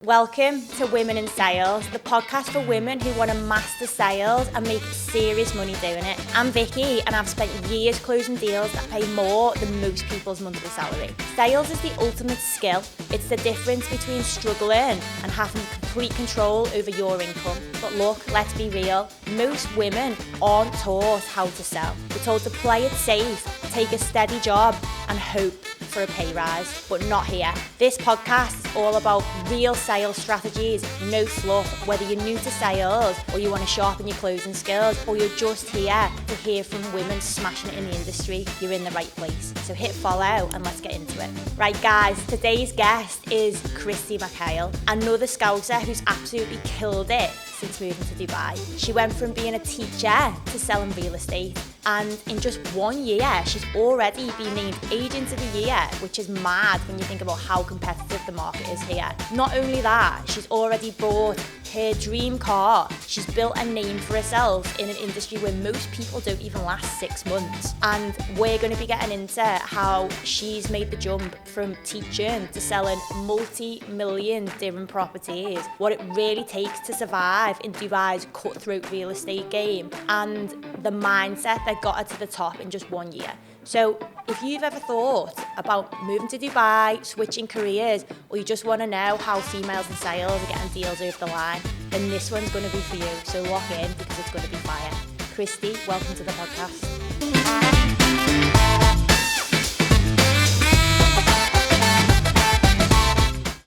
Welcome to Women in Sales, the podcast for women who want to master sales and make serious money doing it. I'm Vicky and I've spent years closing deals that pay more than most people's monthly salary. Sales is the ultimate skill. It's the difference between struggling and having complete control over your income. But look, let's be real, most women aren't taught how to sell. We're told to play it safe, take a steady job and hope for a pay rise, but not here. This podcast is all about real sales strategies, no fluff. Whether you're new to sales or you want to sharpen your closing skills or you're just here to hear from women smashing it in the industry, you're in the right place. So hit follow and let's get into it. Right guys, today's guest is Christy Mchale, another Scouser who's absolutely killed it since moving to Dubai. She went from being a teacher to selling real estate, and in just 1 year she's already been named Agent of the Year, which is mad when you think about how competitive the market is here. Not only that, she's already bought her dream car. She's built a name for herself in an industry where most people don't even last 6 months. And we're going to be getting into how she's made the jump from teaching to selling multi-million dirham properties, what it really takes to survive in Dubai's cutthroat real estate game, and the mindset that got her to the top in just 1 year. So if you've ever thought about moving to Dubai, switching careers, or you just want to know how females in sales are getting deals over the line, then this one's going to be for you. So lock in because it's going to be fire. Christy, welcome to the podcast.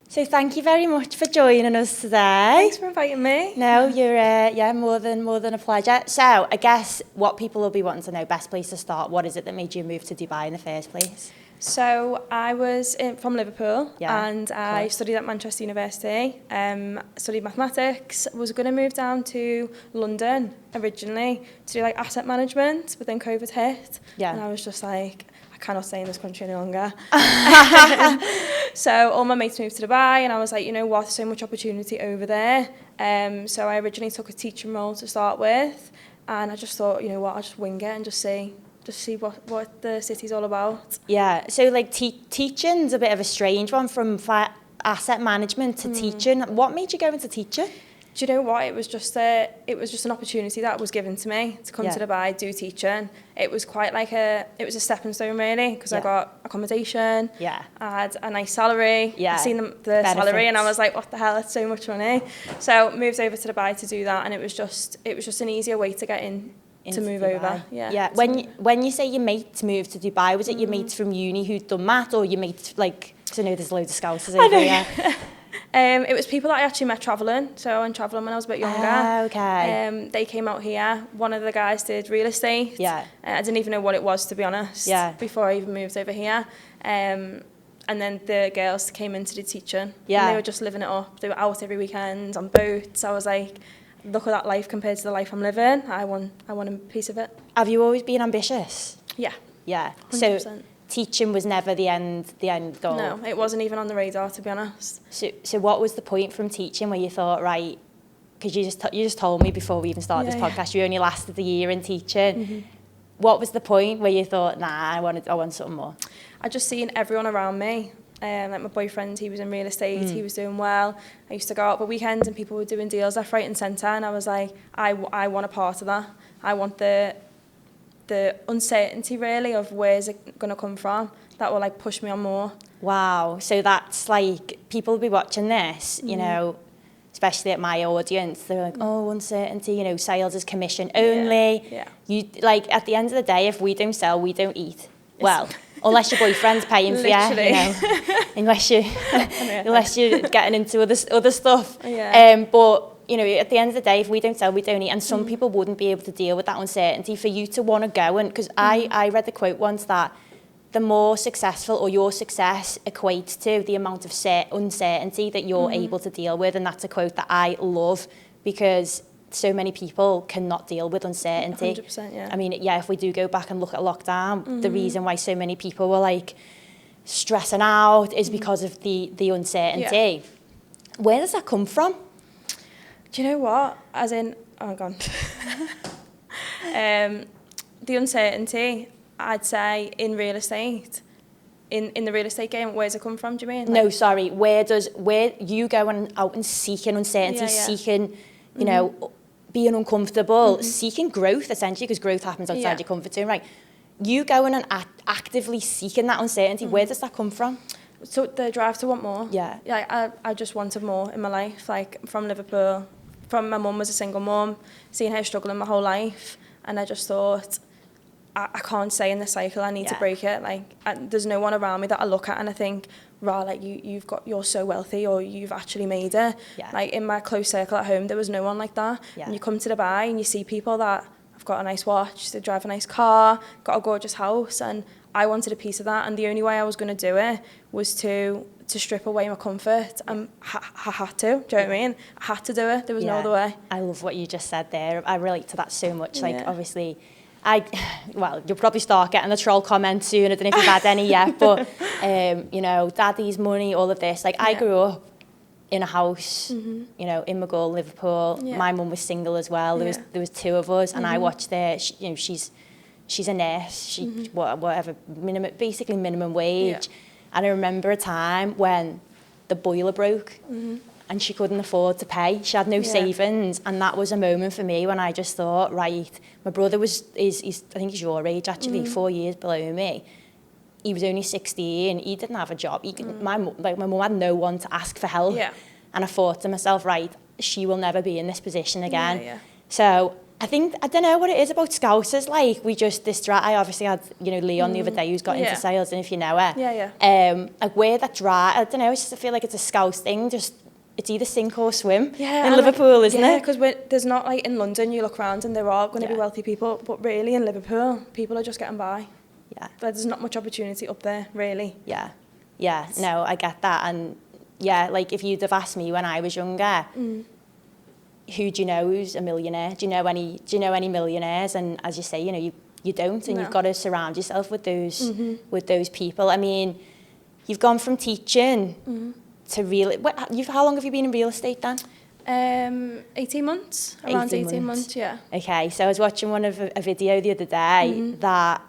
So thank you very much for joining us today. Thanks for inviting me. No, you're more than a pleasure. So I guess what people will be wanting to know, best place to start, what is it that made you move to Dubai in the first place? So I was from Liverpool, and I cool. studied at Manchester University, studied mathematics, was going to move down to London originally to do like asset management, but then COVID hit, and I was just like, I cannot stay in this country any longer. So all my mates moved to Dubai, and I was like, you know what, there's so much opportunity over there. So I originally took a teaching role to start with, and I just thought, you know what, I'll just wing it and just see what the city's all about. Yeah, so like teaching's a bit of a strange one, from asset management to teaching. What made you go into teaching? Do you know what? It was just an opportunity that was given to me to come to Dubai, do teaching. It was quite like it was a stepping stone really, because I got accommodation, I had a nice salary, I seen the salary and I was like, what the hell, that's so much money. So moved over to Dubai to do that, and it was just an easier way to get to move Dubai. Over. Yeah. When you say your mates moved to Dubai, was it your mates from uni who'd done that, or your mates, like, because I know there's loads of Scousers over here? It was people that I actually met travelling. So I went travelling when I was a bit younger. Okay. They came out here. One of the guys did real estate. I didn't even know what it was, to be honest, before I even moved over here. And then the girls came in to do teaching. And they were just living it up. They were out every weekend on boats. I was like, look at that life compared to the life I'm living. I want a piece of it. Have you always been ambitious? Yeah. 100%. So teaching was never the end goal? No, it wasn't even on the radar, to be honest. So what was the point from teaching where you thought, right, because you just told me before we even started this podcast, you only lasted a year in teaching. What was the point where you thought, nah, I want something more? I just seen everyone around me. Like my boyfriend, he was in real estate, he was doing well. I used to go out for weekends and people were doing deals left, right and centre, and I was like, I want a part of that. I want the uncertainty really of where's it going to come from, that will like push me on more. Wow. So that's like, people will be watching this, you know, especially at my audience, they're like, oh, uncertainty, you know, sales is commission only. You, like, at the end of the day, if we don't sell, we don't eat. Well, unless your boyfriend's paying for you, you know, unless you're getting into other stuff. But you know, at the end of the day, if we don't sell, we don't eat. And some people wouldn't be able to deal with that uncertainty. For you to want to go, and because I read the quote once that the more successful, or your success equates to the amount of uncertainty that you're able to deal with. And that's a quote that I love, because so many people cannot deal with uncertainty. 100%, I mean, if we do go back and look at lockdown, the reason why so many people were like stressing out is because of the uncertainty. Where does that come from? Do you know what? As in, oh my God. The uncertainty, I'd say, in real estate in the real estate game, where's it come from, do you mean? No, sorry, where you going out and seeking uncertainty, seeking, you know, being uncomfortable, seeking growth, essentially, because growth happens outside your comfort zone, right? You going and actively seeking that uncertainty, where does that come from? So the drive to want more. Yeah. Yeah, I just wanted more in my life, like from Liverpool, from my mum was a single mum, seeing her struggling my whole life, and I just thought, I can't stay in this cycle, I need to break it. Like, there's no one around me that I look at and I think, rah, like you're so wealthy, or you've actually made it. Yeah. Like in my close circle at home, there was no one like that. Yeah. And you come to Dubai and you see people that have got a nice watch, they drive a nice car, got a gorgeous house, and I wanted a piece of that. And the only way I was going to do it was to strip away my comfort, and I had to, do you know what I mean? I had to do it, there was no other way. I love what you just said there. I relate to that so much. Like, obviously, you'll probably start getting the troll comments soon. I don't know if you've had any yet, but, you know, daddy's money, all of this. Like, I grew up in a house, you know, in Mchale, Liverpool. My mum was single as well. There was two of us, and I watched her. You know, she's a nurse. She whatever, basically minimum wage. And I remember a time when the boiler broke. And she couldn't afford to pay. She had no savings, and that was a moment for me when I just thought, right, my brother is I think he's your age actually, 4 years below me. He was only 16. He didn't have a job. My mum had no one to ask for help. And I thought to myself, right, she will never be in this position again. So I don't know what it is about Scousers. Like, we just I obviously had, you know, Leon the other day who's got into sales, and if you know her, like where that drive, I don't know. I feel like it's a Scouse thing. Just it's either sink or swim in Liverpool, isn't it? Yeah, because there's not, like in London, you look around and there are going to be wealthy people, but really in Liverpool, people are just getting by. Yeah. But there's not much opportunity up there, really. Yeah. Yeah, no, I get that. And yeah, like if you'd have asked me when I was younger, who do you know who's a millionaire? Do you know any millionaires? And as you say, you know, you don't, and you've got to surround yourself with those people. I mean, you've gone from teaching to how long have you been in real estate then? 18 months, around 18 months, yeah. Okay, so I was watching a video the other day that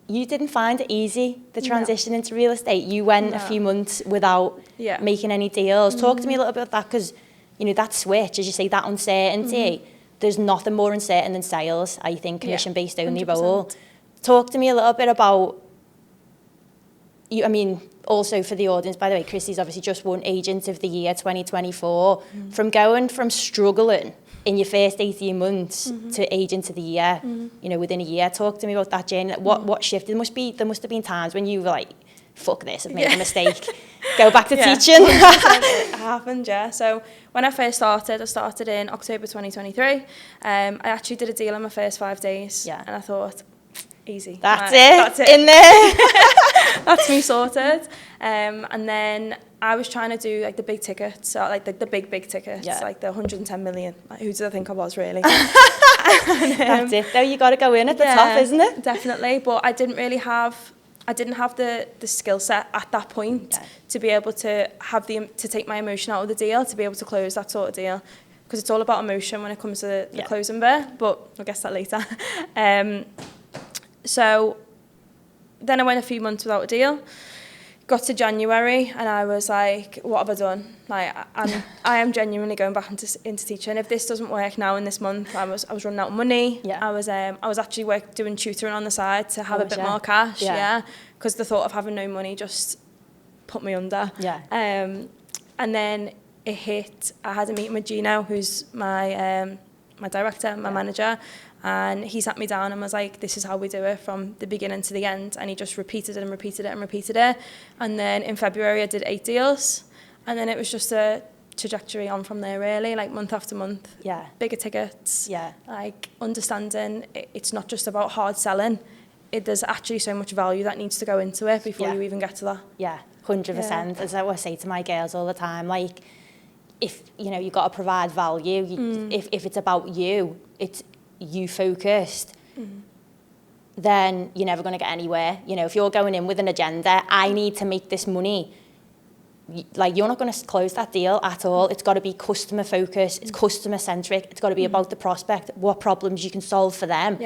you didn't find it easy, the transition into real estate. You went a few months without making any deals. Talk to me a little bit about that, because, you know, that switch, as you say, that uncertainty, there's nothing more uncertain than sales, I think, commission-based only role. Talk to me a little bit about, I mean, also for the audience, by the way, Christy's obviously just won Agent of the Year 2024. From going from struggling in your first 18 months to Agent of the Year, you know, within a year. Talk to me about that journey. What shifted? There must have been times when you were like, fuck this, I've made a mistake. Go back to teaching. It happened, yeah. So when I first started, I started in October 2023. I actually did a deal in my first 5 days. Yeah. And I thought, easy. That's it. In there. That's me sorted. And then I was trying to do like the big tickets, so like the big tickets, like the 110 million. Like, who did I think I was, really? That's it though, you got to go in at the top, isn't it? Definitely, but I didn't have the skill set at that point to be able to to take my emotion out of the deal, to be able to close that sort of deal, because it's all about emotion when it comes to the closing bit, but I'll guess that later. So then I went a few months without a deal. Got to January and I was like, what have I done? Like, I am genuinely going back into teaching. If this doesn't work now in this month, I was running out of money. I was actually doing tutoring on the side to have a bit more cash. Because the thought of having no money just put me under. And then it hit. I had a meeting with Gino, who's my director, my manager. And he sat me down and was like, this is how we do it from the beginning to the end. And he just repeated it and repeated it and repeated it. And then in February, I did 8 deals. And then it was just a trajectory on from there, really, like month after month. Bigger tickets. Like understanding it's not just about hard selling. There's actually so much value that needs to go into it before you even get to that. 100%. As I say to my girls all the time, like, if, you know, you've got to provide value, if it's about you, it's you focused, then you're never going to get anywhere. You know, if you're going in with an agenda, I need to make this money, like, you're not going to close that deal at all. It's got to be customer focused, it's customer centric, it's got to be about the prospect, what problems you can solve for them.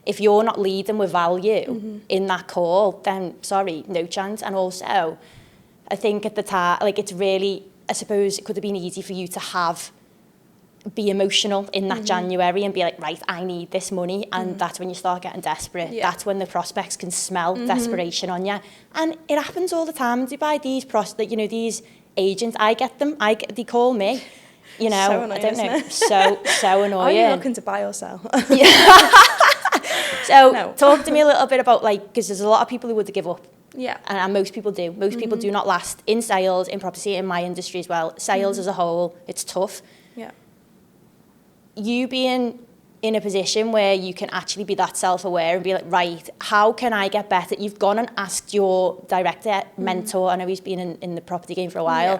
if you're not leading with value in that call, then sorry, no chance. And also, I think at the time, like it's really, I suppose it could have been easy for you to be emotional in that January and be like, right, I need this money. And that's when you start getting desperate. Yeah. That's when the prospects can smell desperation on you. And it happens all the time in Dubai. These agents, I get them. They call me. You know, so annoying, I don't know. So annoying. Are you looking to buy or sell? So talk to me a little bit about, like, because there's a lot of people who would give up. Yeah. And most people do. Most people do not last in sales, in property, in my industry as well. Sales as a whole, it's tough. Yeah. You being in a position where you can actually be that self-aware and be like, right, how can I get better? You've gone and asked your director, mentor, I know he's been in the property game for a while.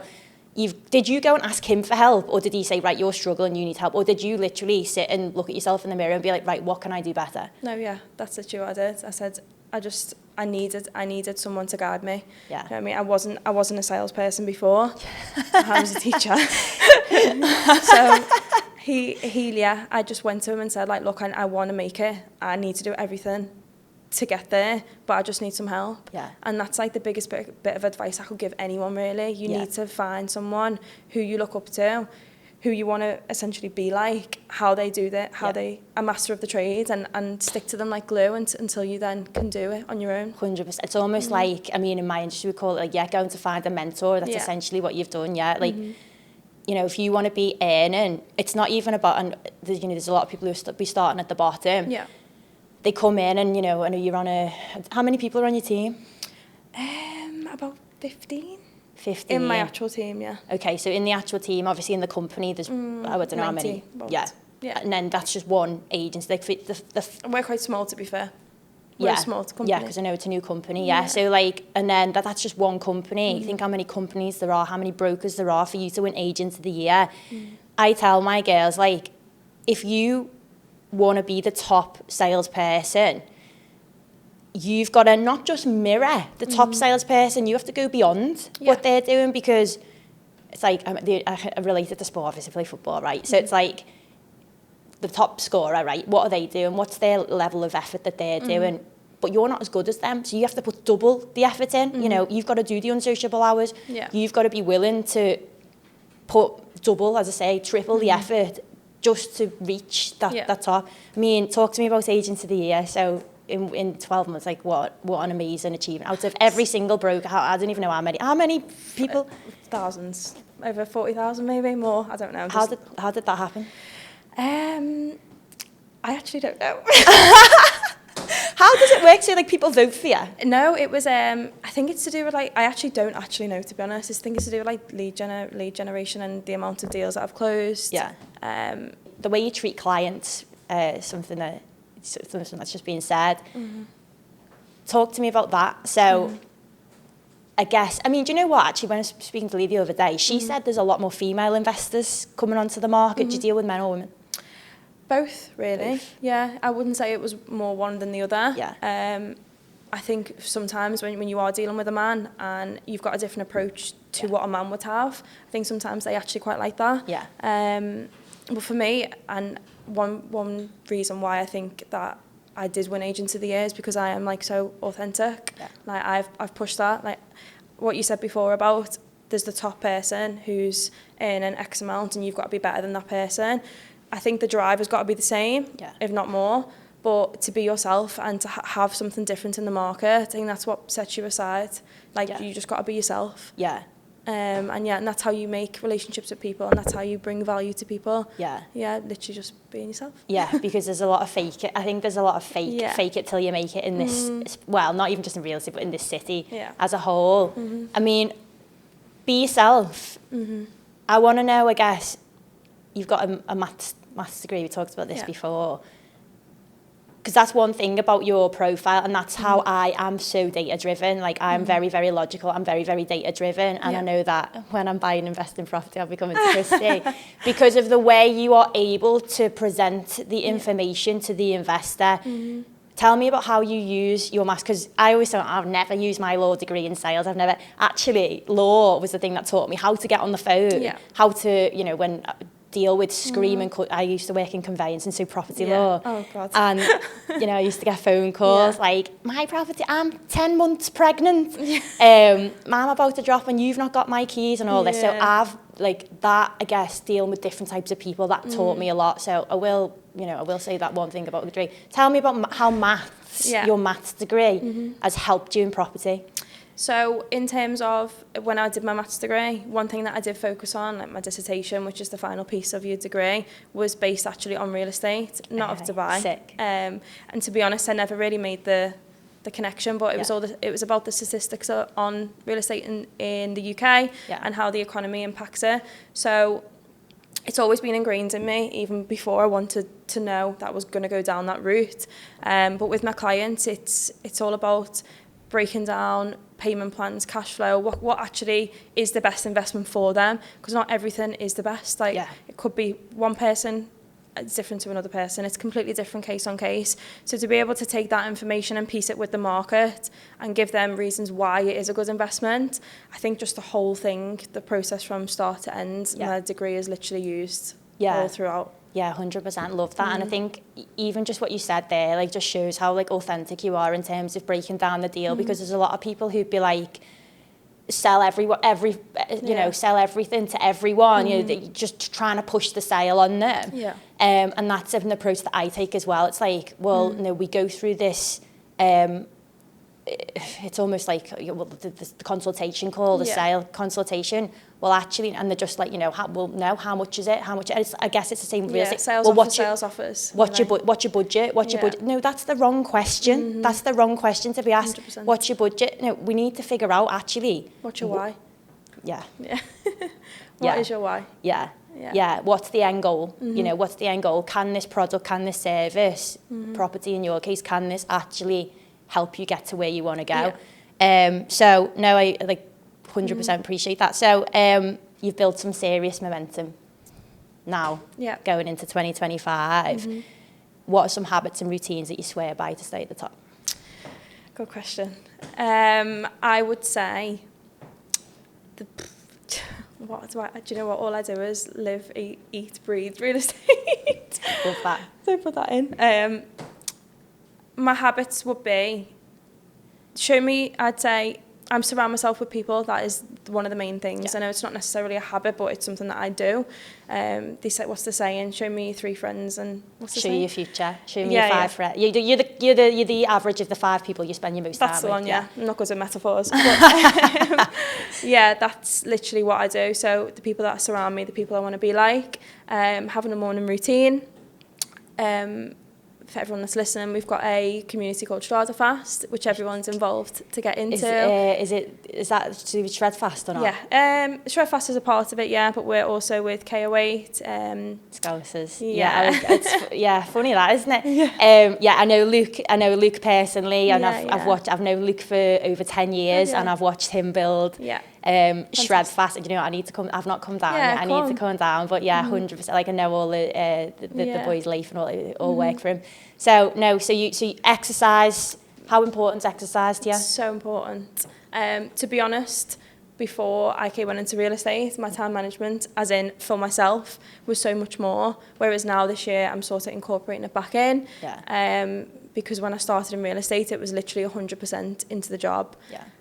Yeah. Did you go and ask him for help, or did he say, right, you're struggling, you need help? Or did you literally sit and look at yourself in the mirror and be like, right, what can I do better? No, yeah, that's literally what I did. I said, I needed someone to guide me. Yeah. You know what I mean? I wasn't a salesperson before. I was a teacher. So I just went to him and said, like, look, I want to make it. I need to do everything to get there, but I just need some help. Yeah. And that's like the biggest bit of advice I could give anyone, really. You need to find someone who you look up to, who you want to essentially be like, how they do that, how they a master of the trade, and stick to them like glue until you then can do it on your own. 100%. It's almost like, I mean, in my industry we call it like, going to find a mentor. That's essentially what you've done. Like, you know, if you want to be earning, it's not even about, and there's a lot of people who be starting at the bottom. Yeah. They come in and, you know, I know you're on how many people are on your team? About 15. 15? In my actual team, yeah. Okay, so in the actual team, obviously in the company, there's, I don't know how many. Yeah. And then that's just one agency. Like, we're quite small, to be fair. We're a small company. Yeah, because I know it's a new company, So, like, and then that's just one company. Think how many companies there are, how many brokers there are for you to win Agent of the Year. I tell my girls, like, if you want to be the top salesperson, you've got to not just mirror the top salesperson, you have to go beyond what they're doing, because it's like, I relate it to sport, obviously I play football, right? So it's like, the top scorer, right? What are they doing? What's their level of effort that they're doing? But you're not as good as them, so you have to put double the effort in. You know, you've got to do the unsociable hours. Yeah. You've got to be willing to put double, as I say, triple the effort just to reach that top. I mean, talk to me about Agents of the Year. So in 12 months, like what an amazing achievement. Out of every single broker, I don't even know how many people? Thousands. Over 40,000 maybe, more, I don't know. How did that happen? I actually don't know. How does it work? So, like, people vote for you? No, it was, I think it's to do with, like, I actually don't know, to be honest. I think it's to do with, like, lead generation and the amount of deals that I've closed. Yeah. The way you treat clients, something that's just being said. Talk to me about that. So, I guess, I mean, do you know what? Actually, when I was speaking to Lee the other day, she said there's a lot more female investors coming onto the market. Do you deal with men or women? Both, really. Both. Yeah, I wouldn't say it was more one than the other. Yeah. I think sometimes when you are dealing with a man and you've got a different approach to what a man would have, I think sometimes they actually quite like that. Yeah. But for me, and one reason why I think that I did win Agent of the Year is because I am, like, so authentic. Yeah. Like, I've pushed that. Like what you said before about there's the top person who's earning X amount and you've got to be better than that person. I think the drive has got to be the same, if not more. But to be yourself and to have something different in the market, I think that's what sets you aside. Like, you just got to be yourself. Yeah. And that's how you make relationships with people, and that's how you bring value to people. Yeah. Yeah, literally just being yourself. Yeah, because there's a lot of fake it. I think there's a lot of fake it till you make it in this, well, not even just in real estate, but in this city as a whole. I mean, be yourself. I want to know, I guess, you've got a maths degree, we talked about this before, because that's one thing about your profile, and that's how I am so data driven. Like, I'm very, very logical, I'm very, very data driven, and I know that when I'm buying and investing property, I'll be coming to Christy because of the way you are able to present the information to the investor. Tell me about how you use your maths, because I always say I've never used my law degree in sales. Actually, law was the thing that taught me how to get on the phone, how to, when deal with screaming. I used to work in conveyancing, so property law. Oh, God. And, you know, I used to get phone calls like, my property, I'm 10 months pregnant. Mum, I'm about to drop and you've not got my keys and all this. So I've, like, that, I guess, dealing with different types of people, that taught me a lot. So I will say that one thing about the degree. Tell me about how maths, your maths degree, has helped you in property. So in terms of when I did my maths degree, one thing that I did focus on, like my dissertation, which is the final piece of your degree, was based actually on real estate, not of Dubai. Sick. And to be honest, I never really made the connection, but it was about the statistics on real estate in the UK and how the economy impacts it. So it's always been ingrained in me, even before I wanted to know that I was going to go down that route. But with my clients, it's all about breaking down payment plans, cash flow, what actually is the best investment for them, because not everything is the best. Like it could be one person, it's different to another person. It's completely different case on case. So to be able to take that information and piece it with the market and give them reasons why it is a good investment, I think just the whole thing, the process from start to end, my degree is literally used all throughout. Yeah, 100% love that. And I think even just what you said there, like, just shows how, like, authentic you are in terms of breaking down the deal, because there's a lot of people who'd be like, sell sell everything to everyone, you know, just trying to push the sale on them. And that's an approach that I take as well. It's like, well, no, we go through this, it's almost like the consultation call, the sale consultation. Well, actually, and they're just like, you know, how much is it? How much? I guess it's the same. Sales offers. What's your budget? What's your budget? No, that's the wrong question. That's the wrong question to be asked. 100%. What's your budget? No, we need to figure out actually. What's your why? Yeah. What is your why? Yeah. What's the end goal? You know, what's the end goal? Can this product, can this service, property in your case, can this actually help you get to where you want to go? So no, I like 100% appreciate that. So you've built some serious momentum now going into 2025. What are some habits and routines that you swear by to stay at the top? Good question. I would say do you know what? All I do is live, eat, breathe real estate. Love that. So put that in. My habits would be, I'd say, I'm surround myself with people. That is one of the main things. I know it's not necessarily a habit, but it's something that I do. They say, what's the saying? Show me 3 friends and what's the saying? Show you your future. Show me your 5 friends. You're the average of the 5 people you spend your most time with. That's the one. Yeah. I'm not good at metaphors. But, that's literally what I do. So the people that surround me, the people I want to be like, having a morning routine. For everyone that's listening, we've got a community called Shredfast, which everyone's involved to get into. Is that to do with Shredfast or not? Yeah, Shredfast is a part of it, but we're also with KO8. Scousers. It's funny that, isn't it? I know Luke personally, and I've known Luke for over 10 years, and I've watched him build. Shredfast. You know, I need to come. I've not come down yet. I need to come down, but 100%. Like, I know all the boys, Leif and all work for him. So you exercise. How important is exercise to you? So important. To be honest, before I went into real estate, my time management, as in for myself, was so much more. Whereas now this year, I'm sort of incorporating it back in. Because when I started in real estate, it was literally 100% into the job.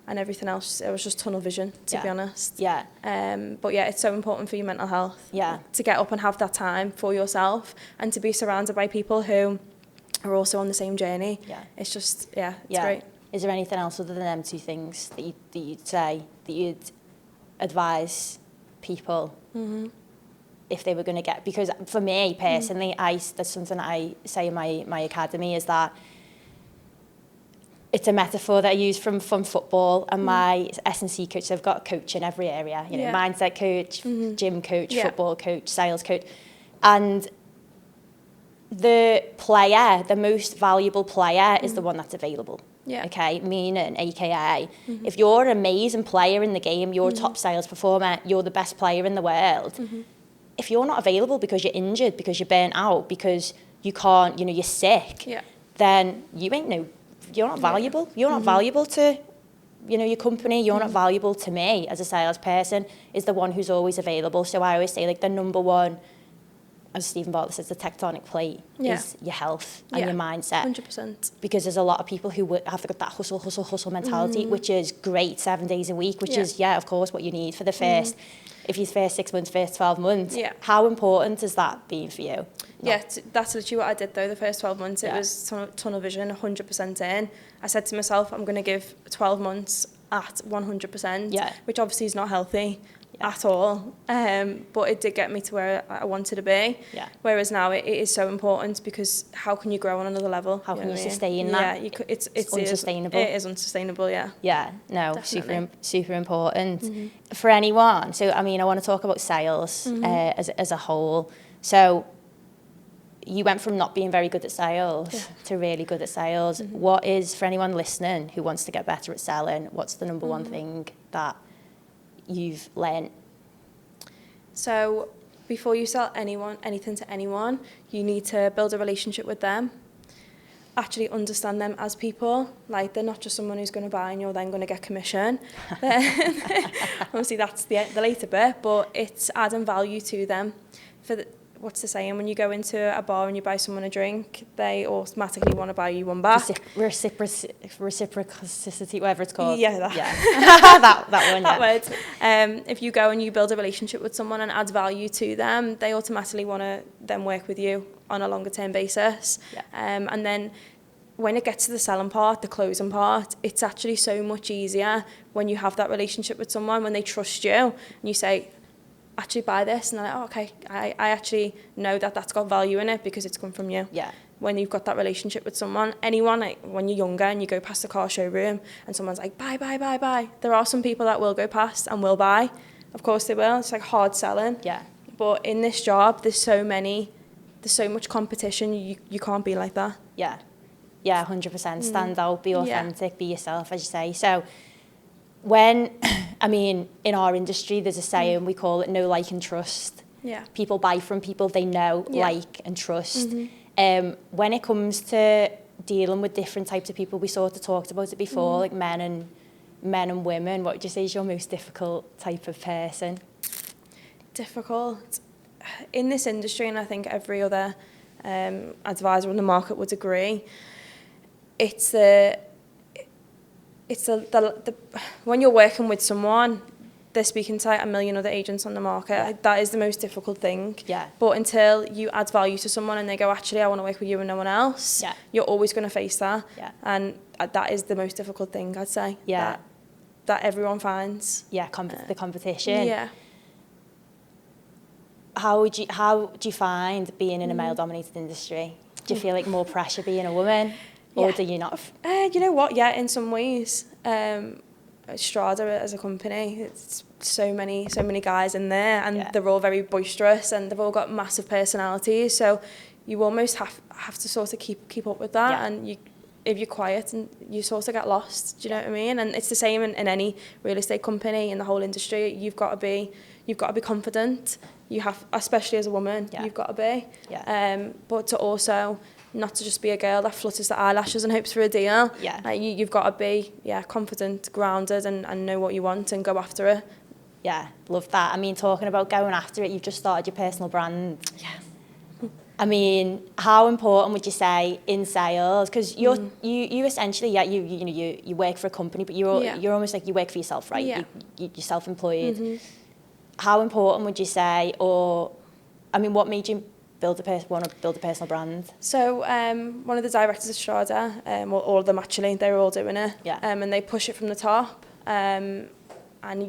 And everything else, it was just tunnel vision, to be honest. But it's so important for your mental health. To get up and have that time for yourself and to be surrounded by people who are also on the same journey. It's just, it's great. Is there anything else other than them 2 things that you'd say, that you'd advise people if they were going to get? Because for me personally, that's something that I say in my academy, is that it's a metaphor that I use from football, and my S&C coach, so I've got a coach in every area, you know, mindset coach, gym coach, football coach, sales coach, and the most valuable player is the one that's available. Okay, meaning, aka, if you're an amazing player in the game, you're a top sales performer, you're the best player in the world, if you're not available because you're injured, because you're burnt out, because you can't, you're sick, then you're not valuable. You're not valuable to, your company. You're not valuable to me as a salesperson, is the one who's always available. So I always say, like, the number one as Stephen Bartlett says, the tectonic plate is your health and your mindset. 100%. Because there's a lot of people who have got that hustle mentality, which is great 7 days a week, which is, of course, what you need for the first, if you first 6 months, first 12 months. Yeah. How important has that been for you? That's literally what I did, though, the first 12 months. It was tunnel vision, 100% in. I said to myself, I'm going to give 12 months at 100%, which obviously is not healthy. At all, but it did get me to where I wanted to be. Whereas now it is so important, because how can you grow on another level? How can you sustain that? It's unsustainable. It is unsustainable. No, super important for anyone. So I mean, I want to talk about sales as a whole. So you went from not being very good at sales to really good at sales. What is, for anyone listening who wants to get better at selling, what's the number one thing that you've learned? So before you sell anything to anyone, you need to build a relationship with them, actually understand them as people. Like, they're not just someone who's going to buy and you're then going to get commission. Obviously that's the later bit, but it's adding value to them. What's the saying? When you go into a bar and you buy someone a drink, they automatically want to buy you one back. Reciprocity, whatever it's called. That one. That word. If you go and you build a relationship with someone and add value to them, they automatically want to then work with you on a longer term basis. And then when it gets to the selling part, the closing part, it's actually so much easier when you have that relationship with someone, when they trust you and you say, actually buy this, and they're like, oh, okay, I actually know that's got value in it because it's come from you. When you've got that relationship with someone, anyone, like when you're younger and you go past the car showroom and someone's like, buy, there are some people that will go past and will buy. Of course they will. It's like hard selling. But in this job, there's so much competition, you can't be like that. 100%. Stand out, be authentic, be yourself, as you say. So when, I mean, in our industry, there's a saying, we call it know, like, and trust. People buy from people they know, like, and trust. When it comes to dealing with different types of people, we sort of talked about it before, like men and women. What would you say is your most difficult type of person? Difficult? In this industry, and I think every other advisor on the market would agree, it's the when you're working with someone, they're speaking to like a million other agents on the market. That is the most difficult thing. But until you add value to someone and they go, actually, I want to work with you and no one else, you're always going to face that. And that is the most difficult thing, I'd say. That everyone finds. The competition. How do you find being in a male-dominated industry? Do you feel like more pressure being a woman? Or do you not? You know what? Yeah, in some ways. Strada as a company, it's so many guys in there, and they're all very boisterous and they've all got massive personalities. So you almost have to sort of keep up with that. And if you're quiet, and you sort of get lost. Do you know what I mean? And it's the same in any real estate company, in the whole industry. You've got to be confident. You have, especially as a woman, you've got to be. But to also not to just be a girl that flutters the eyelashes and hopes for a deal. Like you've got to be confident, grounded, and know what you want and go after it. Love that. I mean, talking about going after it, you've just started your personal brand. I mean, how important would you say in sales? Because you essentially, you work for a company, but you're almost like you work for yourself, right? You're self-employed. How important would you say, or I mean, what made you want to build a personal brand? So one of the directors of Strada, all of them actually, they're all doing it. And they push it from the top. And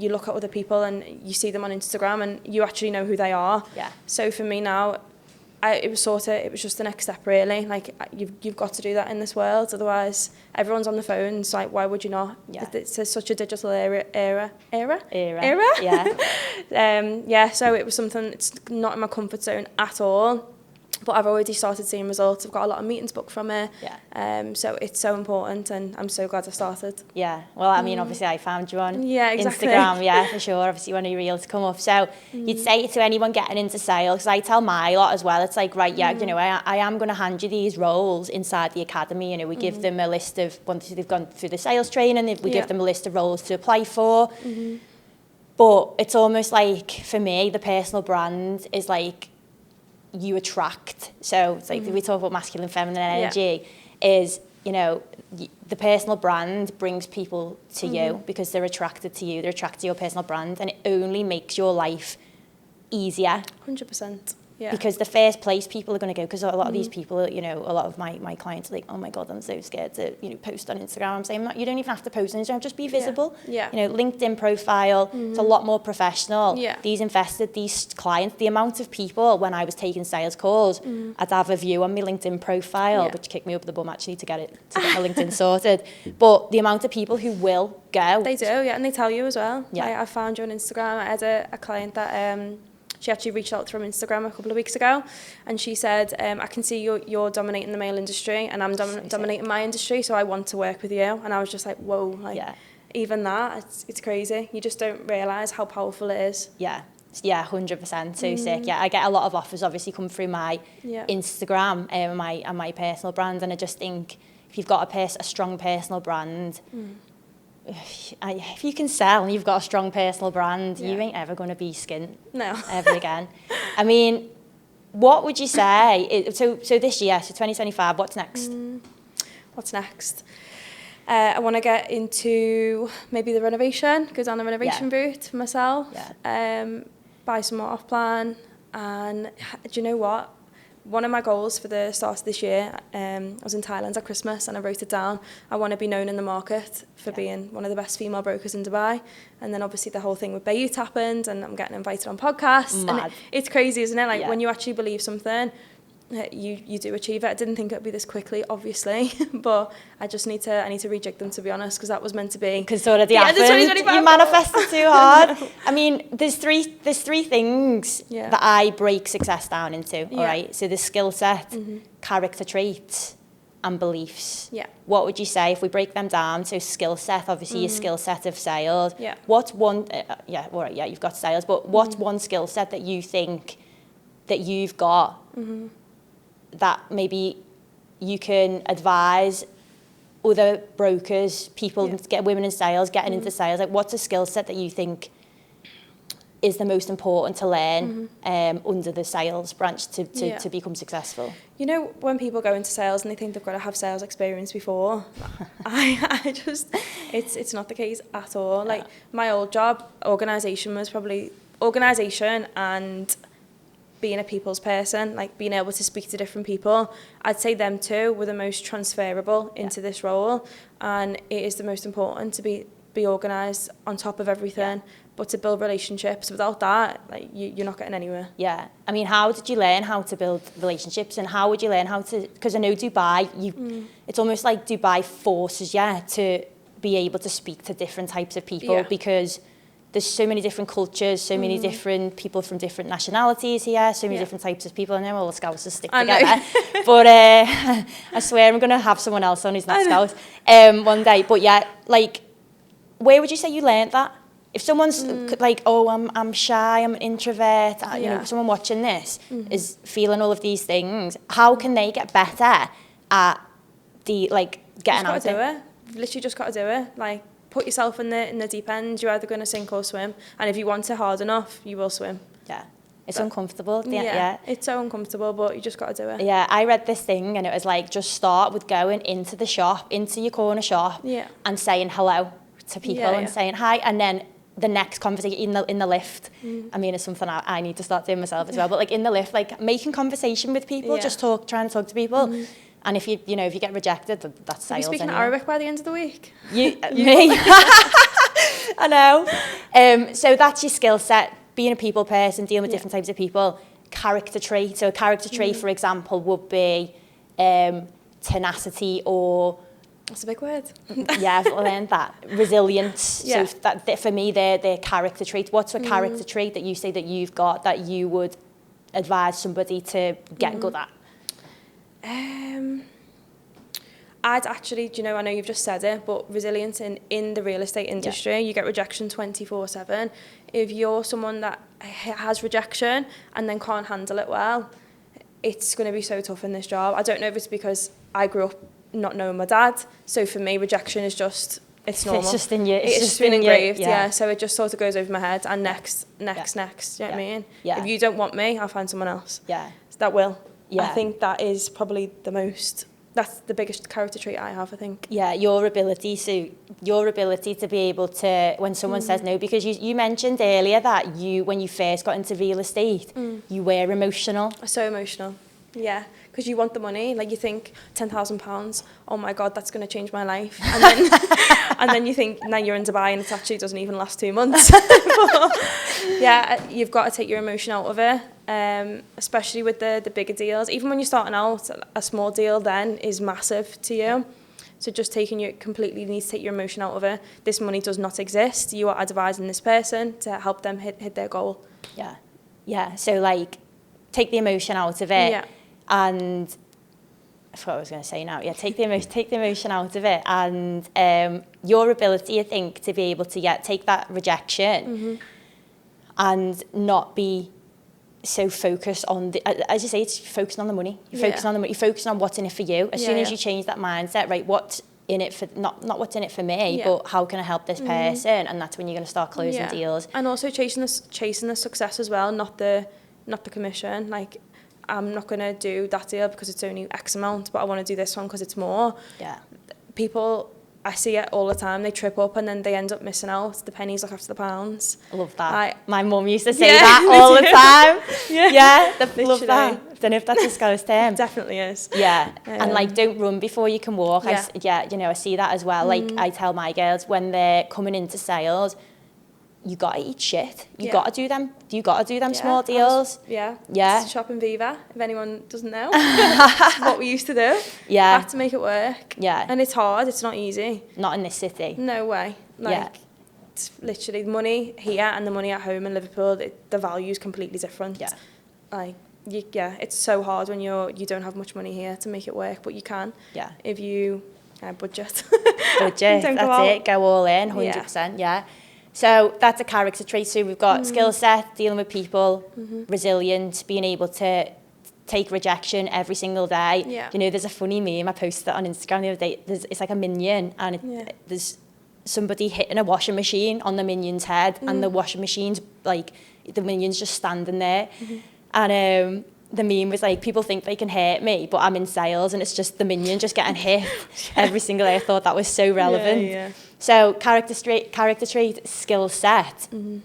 you look at other people and you see them on Instagram and you actually know who they are. So for me now, it was just the next step really. Like you've got to do that in this world, otherwise everyone's on the phones. Like why would you not? It's such a digital era. So it was something it's not in my comfort zone at all. But I've already started seeing results. I've got a lot of meetings booked from it. So it's so important and I'm so glad I started. Well, I mean, obviously I found you on exactly. Instagram, for sure. Obviously you want your reel to come up. So you'd say to anyone getting into sales, because I tell my lot as well, it's like, right, you know, I am going to hand you these roles inside the academy. You know, we give them a list of, once they've gone through the sales training, we give them a list of roles to apply for. But it's almost like, for me, the personal brand is like, you attract. So it's like we talk about masculine, feminine energy, is, you know, the personal brand brings people to you because they're attracted to you, they're attracted to your personal brand, and it only makes your life easier. 100%. Yeah. Because the first place people are going to go, because a lot of these people, you know, a lot of my clients are like, oh my God, I'm so scared to, you know, post on Instagram. I'm saying, you don't even have to post on Instagram, just be visible. Yeah. You know, LinkedIn profile, it's a lot more professional. Yeah. These clients, the amount of people when I was taking sales calls, I'd have a view on my LinkedIn profile, which kicked me up the bum actually to get my LinkedIn sorted. But the amount of people who will go. They do, yeah, and they tell you as well. Yeah. I found you on Instagram. I had a client that she actually reached out from Instagram a couple of weeks ago, and she said, I can see you're dominating the male industry, and I'm dominating my industry, so I want to work with you. And I was just like, whoa, like, even that, it's crazy. You just don't realise how powerful it is. Yeah, 100%, so sick. Yeah, I get a lot of offers obviously come through my Instagram and my personal brand, and I just think if you've got a strong personal brand, if you can sell and you've got a strong personal brand, you ain't ever going to be skint ever again. I mean, what would you say? So this year, so 2025, what's next? What's next? I want to get into maybe the renovation, go down the renovation route for myself, buy some more off-plan, and do you know what? One of my goals for the start of this year, I was in Thailand at Christmas and I wrote it down. I want to be known in the market for being one of the best female brokers in Dubai. And then obviously the whole thing with Beirut happened, and I'm getting invited on podcasts. Mad. And it's crazy, isn't it? Like when you actually believe something, you do achieve it. I didn't think it would be this quickly, obviously, but I need to rejig them, to be honest, because that was meant to be. Because sort of the happened. You manifested too hard. I mean, there's three things that I break success down into. All right, so the skill set, character traits, and beliefs. Yeah. What would you say if we break them down? So skill set, obviously your skill set of sales. Yeah. What's one? You've got sales, but what's one skill set that you think that you've got? That maybe you can advise other brokers, people, get women in sales, getting into sales? Like, what's a skill set that you think is the most important to learn under the sales branch to become successful? You know, when people go into sales and they think they've got to have sales experience before, I just, it's not the case at all. Like, my old job, organisation and being a people's person, like being able to speak to different people. I'd say them two were the most transferable into this role, and it is the most important to be organised on top of everything, but to build relationships. Without that, like you're not getting anywhere. Yeah. I mean, how did you learn how to build relationships, and how would you learn how to, because I know Dubai, it's almost like Dubai forces you to be able to speak to different types of people because there's so many different cultures, so many different people from different nationalities here, so many different types of people. I know all the Scousers stick together, but I swear I'm going to have someone else on who's not Scouse one day. But yeah, like, where would you say you learned that? If someone's like, oh, I'm shy, I'm an introvert, you know, someone watching this is feeling all of these things, how can they get better at getting out there? Literally just got to do it. Like, put yourself in the deep end. You're either going to sink or swim, and if you want it hard enough, you will swim. It's uncomfortable. It's so uncomfortable, but you just got to do it. I read this thing, and it was like, just start with going into the shop, into your corner shop, and saying hello to people and saying hi, and then the next conversation in the lift. I mean, it's something I need to start doing myself as well, but like in the lift, like making conversation with people, just trying to talk to people. And if you get rejected, that's sales. You'll be speaking Arabic by the end of the week. Me? I know. So that's your skill set, being a people person, dealing with different types of people. Character trait. So a character trait, for example, would be tenacity, or... That's a big word. I've learned that. Resilience. So that, for me, they're character traits. What's a character trait that you say that you've got that you would advise somebody to get good at? I'd actually, do you know, I know you've just said it, but resilience in the real estate industry, you get rejection 24/7. If you're someone that has rejection and then can't handle it well, it's going to be so tough in this job. I don't know if it's because I grew up not knowing my dad, so for me rejection is just it's normal. It's just in you. It's just been engraved, yeah. So it just sort of goes over my head, and next, you know what I mean? Yeah. If you don't want me, I'll find someone else. Yeah. So that will. Yeah. I think that is probably that's the biggest character trait I have, I think. Yeah, your ability to be able to, when someone says no, because you mentioned earlier that when you first got into real estate, you were emotional. So emotional, yeah, because you want the money, like you think £10,000, oh my God, that's going to change my life, and then and then you think now you're in Dubai and it actually doesn't even last 2 months. But, yeah, you've got to take your emotion out of it, especially with the bigger deals. Even when you're starting out, a small deal then is massive to you. So just completely need to take your emotion out of it. This money does not exist. You are advising this person to help them hit their goal. Yeah, yeah. So like, take the emotion out of it, and I forgot what I was going to say now. Yeah, take the emotion out of it, and your ability, I think, to be able to take that rejection and not be so focused on as you say, it's focusing on the money. You're focusing on the money. You're focusing on what's in it for you. As soon as you change that mindset, right? What's in it for not what's in it for me, but how can I help this person? And that's when you're going to start closing deals. And also chasing the success as well, not the commission. Like, I'm not going to do that deal because it's only X amount, but I want to do this one because it's more. Yeah. People, I see it all the time, they trip up and then they end up missing out. The pennies look after the pounds. I love that. My mum used to say that all the time. I love that. I don't know if that's a Scottish term. It definitely is. Yeah. And like, don't run before you can walk. Yeah. You know, I see that as well. Like, I tell my girls when they're coming into sales, you got to eat shit. You got to do them. You got to do them small deals. Yeah. Shop in Viva, if anyone doesn't know. That's what we used to do. Yeah. Had to make it work. Yeah. And it's hard. It's not easy. Not in this city. No way. Like, it's literally the money here and the money at home in Liverpool, the value is completely different. Yeah. Like, it's so hard when you don't have much money here to make it work, but you can. Yeah. If you budget. Budget, that's it. Go all in, 100%. Yeah. So that's a character trait. So we've got skill set, dealing with people, resilient, being able to take rejection every single day. Yeah. You know, there's a funny meme, I posted it on Instagram the other day. It's like a minion, and there's somebody hitting a washing machine on the minion's head, and the washing machine's like, the minion's just standing there. And the meme was like, people think they can hurt me, but I'm in sales, and it's just the minion just getting hit every single day. I thought that was so relevant. Yeah. So character trait, skill set, and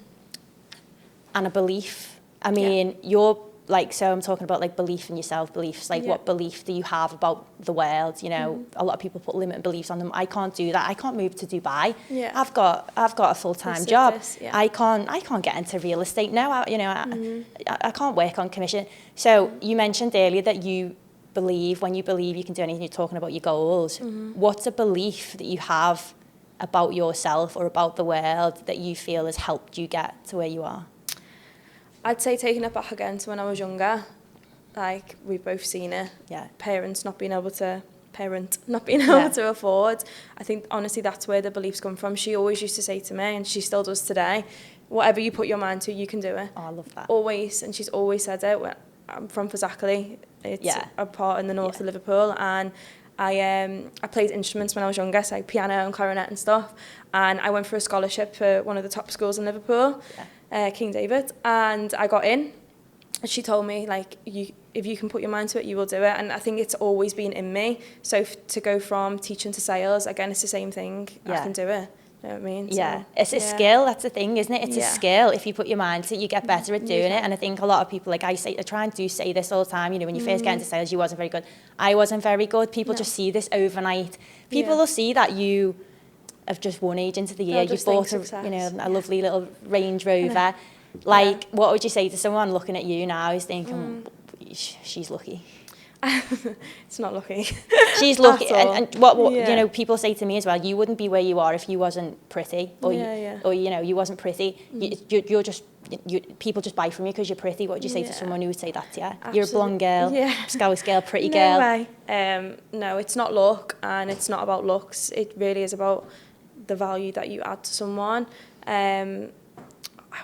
a belief. I mean, you're like, so I'm talking about like belief in yourself, beliefs, like what belief do you have about the world? You know, a lot of people put limiting beliefs on them. I can't do that. I can't move to Dubai. Yeah. I've got a full-time job. I can't get into real estate now. I can't work on commission. So you mentioned earlier that when you believe you can do anything, you're talking about your goals. What's a belief that you have about yourself or about the world that you feel has helped you get to where you are? I'd say taking it back again to when I was younger. Like, we've both seen it. Yeah. Parents not being able to afford. I think, honestly, that's where the beliefs come from. She always used to say to me, and she still does today, whatever you put your mind to, you can do it. Oh, I love that. Always. And she's always said it. I'm from Mchale. It's a part in the north of Liverpool. And I played instruments when I was younger, so like piano and clarinet and stuff. And I went for a scholarship for one of the top schools in Liverpool, King David, and I got in. And she told me, like, if you can put your mind to it, you will do it. And I think it's always been in me. So to go from teaching to sales, again, it's the same thing. I can do it. You know what I mean? So, it's a skill. That's the thing, isn't it? It's a skill. If you put your mind to it, you get better at doing it. And I think a lot of people, like I try and say this all the time, you know, when you first get into sales, you wasn't very good. I wasn't very good. People just see this overnight. People will see that you have just won Agent of the Year. You bought a lovely little Range Rover. Like, what would you say to someone looking at you now who's thinking, she's lucky? It's not lucky. She's lucky. And what you know, people say to me as well, you wouldn't be where you are if you wasn't pretty, or you know, you wasn't pretty. You're just people just buy from you because you're pretty. What would you say to someone who would say that to you? Absolutely. You're a blonde girl, Scouse girl, pretty girl. No way. No, it's not luck, and it's not about looks. It really is about the value that you add to someone. I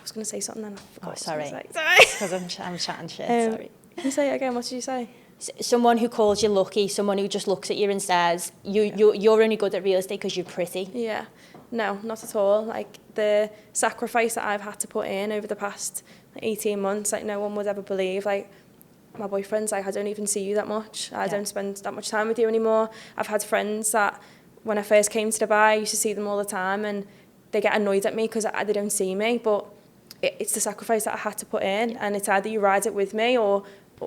was going to say something then I forgot. Oh, sorry. Sorry. Because I'm chatting shit. Sorry. Can you say it again? What did you say? someone who calls you lucky, someone who just looks at you and says, you're only good at real estate because you're pretty. Yeah. No, not at all. Like, the sacrifice that I've had to put in over the past 18 months, like, no one would ever believe. Like, my boyfriend's like, I don't even see you that much. I don't spend that much time with you anymore. I've had friends that, when I first came to Dubai, I used to see them all the time, and they get annoyed at me because they don't see me. But it's the sacrifice that I had to put in, and it's either you ride it with me or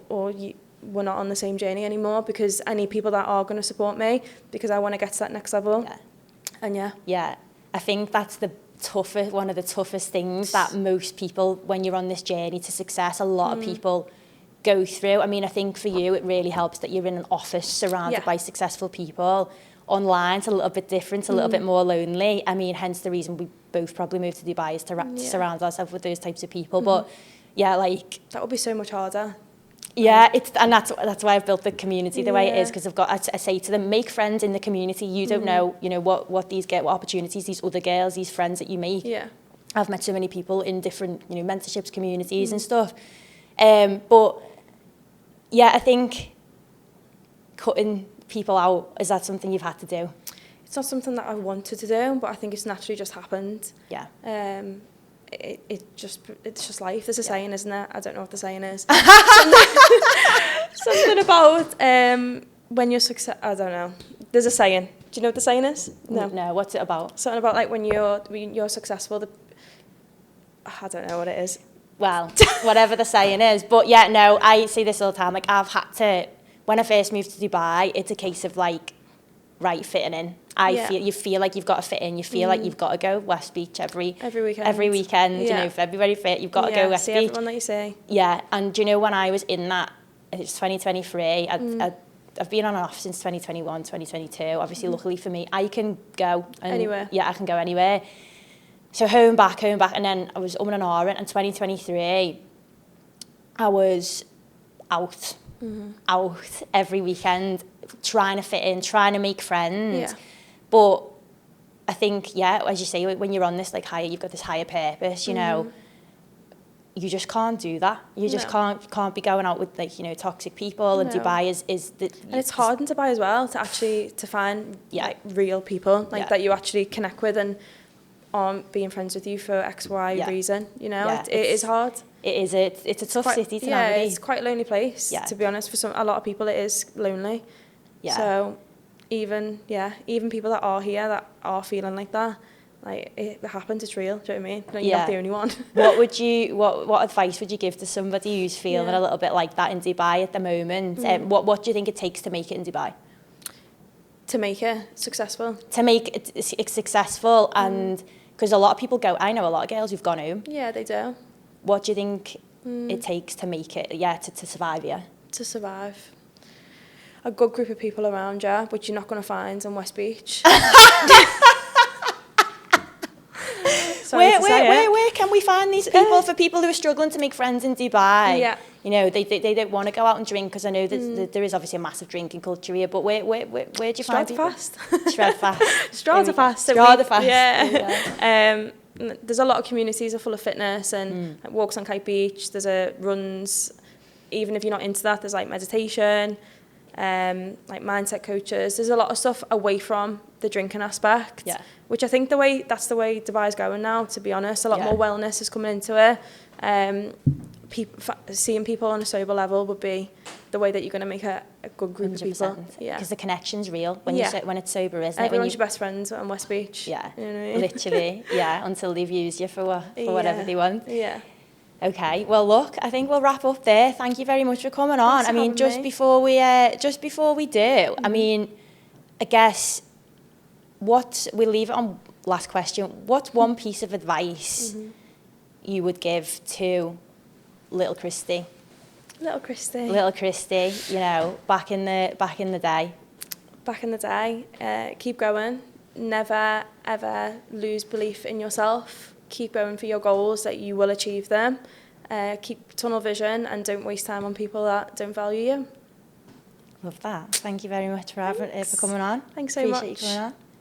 we're not on the same journey anymore, because I need people that are going to support me, because I want to get to that next level. And yeah, I think that's one of the toughest things that most people, when you're on this journey to success, a lot of people go through. I mean, I think for you it really helps that you're in an office surrounded by successful people. Online it's a little bit different, a little bit more lonely. I mean, hence the reason we both probably moved to Dubai, is to surround ourselves with those types of people. But yeah, like, that would be so much harder. Yeah, that's why I've built the community the way it is, because I say to them, make friends in the community. You don't know, what opportunities these other girls, these friends that you make. Yeah. I've met so many people in different, mentorships, communities and stuff. But yeah, I think cutting people out, is that something you've had to do? It's not something that I wanted to do, but I think it's naturally just happened. Yeah. It's just life. There's a saying, isn't there? I don't know what the saying is. Something about when you're I don't know. There's a saying. Do you know what the saying is? No. What's it about? Something about, like, when you're successful. I don't know what it is. Well, whatever the saying is. But yeah, no, I say this all the time. Like, I've had to, when I first moved to Dubai, it's a case of, like, fitting in. You feel like you've got to fit in. You feel like you've got to go West Beach every weekend. February 5th, you've got to go West Beach. Everyone that you see. Yeah, and when I was in that, it's 2023. I've been on and off since 2021, 2022. Obviously, luckily for me, I can go anywhere. Yeah, I can go anywhere. So home, back, and then I was and ahhing. And 2023, I was out every weekend, trying to fit in, trying to make friends. Yeah. But I think, as you say, when you're on this, like, you've got this higher purpose, you just can't do that. You just can't be going out with, like, toxic people. And Dubai is the... And it's hard in Dubai as well to find like, real people that you actually connect with and aren't being friends with you for X, Y reason. It is hard. It is. It's a tough city to navigate. Yeah, it's quite a lonely place, to be honest. For a lot of people, it is lonely. Yeah. So even people that are here that are feeling like that, like, it happens, it's real. Do you know what I mean? Like, you're not the only one. What advice would you give to somebody who's feeling a little bit like that in Dubai at the moment? What do you think it takes to make it in Dubai? To make it successful. To make it successful, and because a lot of people go, I know a lot of girls who've gone home. Yeah, they do. What do you think it takes to make it, to survive here? To survive. A good group of people around you, which you're not going to find on West Beach. Where can we find these people, for people who are struggling to make friends in Dubai? Yeah. They don't want to go out and drink, because I know that there is obviously a massive drinking culture here, but where do you find people? Stradfast. Yeah. There's a lot of communities that are full of fitness and like, walks on Kite Beach. There's runs. Even if you're not into that, there's like meditation, like mindset coaches. There's a lot of stuff away from the drinking aspect, which I think that's the way Dubai's going now, to be honest. A lot more wellness is coming into it. Seeing people on a sober level would be the way that you're going to make a good group 100%. Of people. Yeah, because the connection's real when it's sober, isn't it? Everyone's your best friends on West Beach. Yeah, you know what I mean? Literally. Yeah, until they've used you for whatever they want. Yeah. Okay, well, look, I think we'll wrap up there. Thank you very much for coming on. Thanks for just before we do, I mean, I guess we'll leave it on last question. What's one piece of advice you would give to little Christy? Little Christy, back in the day. Back in the day, keep going. Never ever lose belief in yourself. Keep going for your goals, that you will achieve them. Keep tunnel vision and don't waste time on people that don't value you. Love that. Thank you very much for coming on. Thanks so much. Appreciate you coming on.